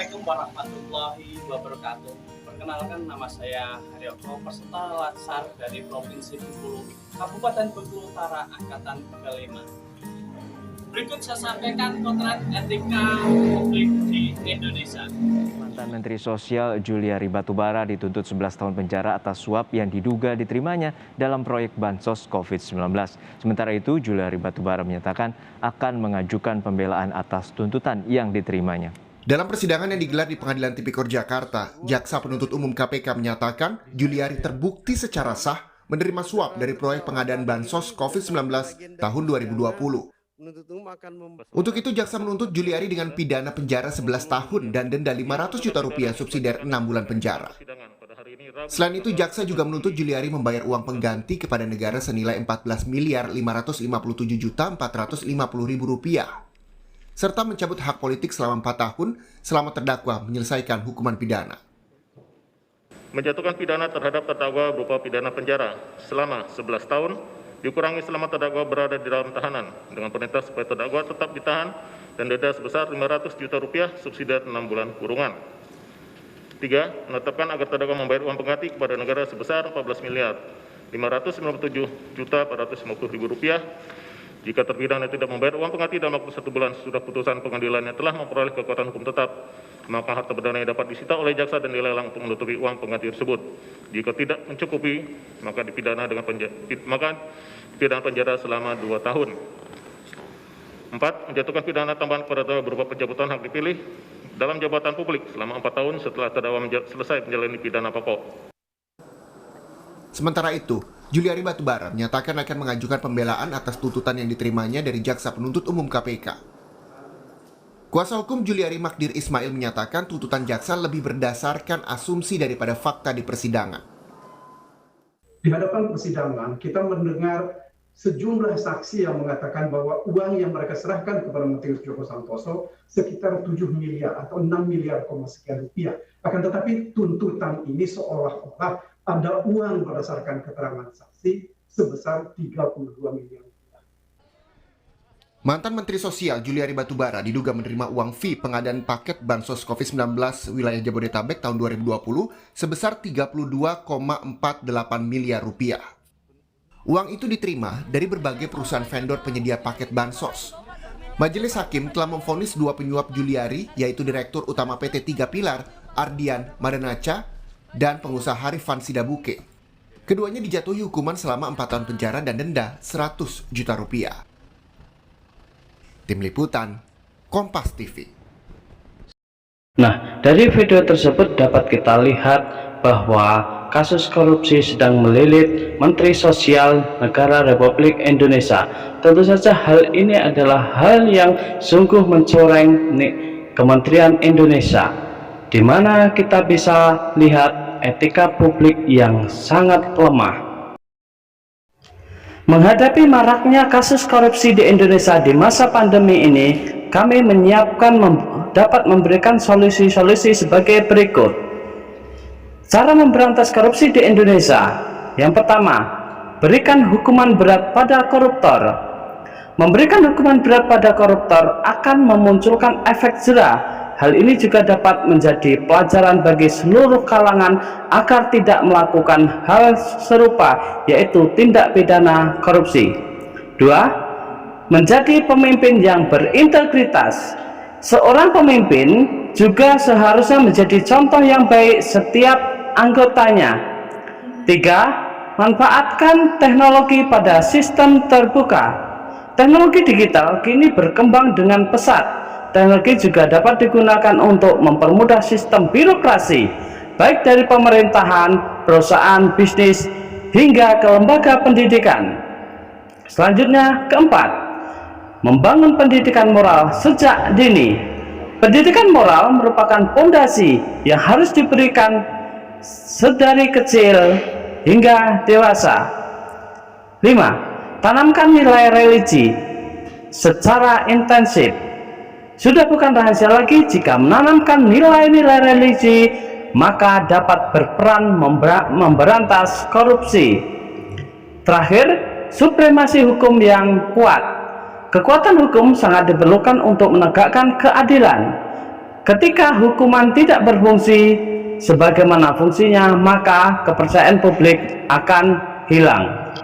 Assalamualaikum warahmatullahi wabarakatuh. Perkenalkan, nama saya Haryoko, peserta Latsar dari Provinsi Bengkulu, Kabupaten Bengkulu Utara, Angkatan 35. Berikut saya sampaikan potret etika publik di Indonesia. Mantan Menteri Sosial Juliari Batubara dituntut 11 tahun penjara atas suap yang diduga diterimanya dalam proyek Bansos COVID-19. Sementara itu, Juliari Batubara menyatakan akan mengajukan pembelaan atas tuntutan yang diterimanya. Dalam persidangan yang digelar di Pengadilan Tipikor Jakarta, Jaksa Penuntut Umum KPK menyatakan Juliari terbukti secara sah menerima suap dari proyek pengadaan Bansos COVID-19 tahun 2020. Untuk itu, Jaksa menuntut Juliari dengan pidana penjara 11 tahun dan denda 500 juta rupiah subsidiar 6 bulan penjara. Selain itu, Jaksa juga menuntut Juliari membayar uang pengganti kepada negara senilai 14.557.450.000 rupiah, serta mencabut hak politik selama 4 tahun selama terdakwa menyelesaikan hukuman pidana. Menjatuhkan pidana terhadap terdakwa berupa pidana penjara selama 11 tahun, dikurangi selama terdakwa berada di dalam tahanan, dengan perintah supaya terdakwa tetap ditahan dan denda sebesar 500 juta rupiah subsidiar 6 bulan kurungan. 3. Menetapkan agar terdakwa membayar uang pengganti kepada negara sebesar 14.597.450.000 rupiah. Jika terpidana tidak membayar uang pengganti dalam waktu 1 bulan sesudah putusan pengadilan yang telah memperoleh kekuatan hukum tetap, maka harta berdana yang dapat disita oleh jaksa dan dilelang untuk menutupi uang pengganti tersebut. Jika tidak mencukupi, maka dipidana penjara selama 2 tahun. 4. Menjatuhkan pidana tambahan kepada terdakwa berupa pencabutan hak dipilih dalam jabatan publik selama 4 tahun setelah terdakwa selesai menjalani pidana pokok. Sementara itu, Juliari Batubara menyatakan akan mengajukan pembelaan atas tuntutan yang diterimanya dari Jaksa Penuntut Umum KPK. Kuasa hukum Juliari Magdir Ismail menyatakan tuntutan jaksa lebih berdasarkan asumsi daripada fakta di persidangan. Di hadapan persidangan, kita mendengar sejumlah saksi yang mengatakan bahwa uang yang mereka serahkan kepada Menteri Joko Santoso sekitar 7 miliar atau 6 miliar sekian rupiah. Akan tetapi tuntutan ini seolah-olah ada uang berdasarkan keterangan saksi sebesar 32 miliar. Mantan Menteri Sosial Juliari Batubara diduga menerima uang fee pengadaan paket Bansos COVID-19 wilayah Jabodetabek tahun 2020 sebesar 32,48 miliar rupiah. Uang itu diterima dari berbagai perusahaan vendor penyedia paket Bansos. Majelis Hakim telah memvonis 2 penyuap Juliari, yaitu Direktur Utama PT 3 Pilar, Ardian Madanaca, dan pengusaha Harifan Sidabuke. Keduanya dijatuhi hukuman selama 4 tahun penjara dan denda 100 juta rupiah. Tim Liputan, Kompas TV. Nah, dari video tersebut dapat kita lihat bahwa kasus korupsi sedang melilit Menteri Sosial Negara Republik Indonesia. Tentu saja hal ini adalah hal yang sungguh mencoreng Kementerian Indonesia, di mana kita bisa lihat etika publik yang sangat lemah. Menghadapi maraknya kasus korupsi di Indonesia di masa pandemi ini, kami menyiapkan dapat memberikan solusi-solusi sebagai berikut. Cara memberantas korupsi di Indonesia. Yang pertama, berikan hukuman berat pada koruptor. Memberikan hukuman berat pada koruptor akan memunculkan efek jera. Hal ini juga dapat menjadi pelajaran bagi seluruh kalangan agar tidak melakukan hal serupa, yaitu tindak pidana korupsi. 2. Menjadi pemimpin yang berintegritas. Seorang pemimpin juga seharusnya menjadi contoh yang baik setiap anggotanya. 3. Manfaatkan teknologi pada sistem terbuka. Teknologi digital kini berkembang dengan pesat. Teknologi juga dapat digunakan untuk mempermudah sistem birokrasi, baik dari pemerintahan, perusahaan, bisnis, hingga ke lembaga pendidikan. Selanjutnya, keempat, membangun pendidikan moral sejak dini. Pendidikan moral merupakan fondasi yang harus diberikan sedari kecil hingga dewasa. 5. Tanamkan nilai religi secara intensif. Sudah bukan rahasia lagi jika menanamkan nilai-nilai religi, maka dapat berperan memberantas korupsi. Terakhir, supremasi hukum yang kuat. Kekuatan hukum sangat diperlukan untuk menegakkan keadilan. Ketika hukuman tidak berfungsi sebagaimana fungsinya, maka kepercayaan publik akan hilang.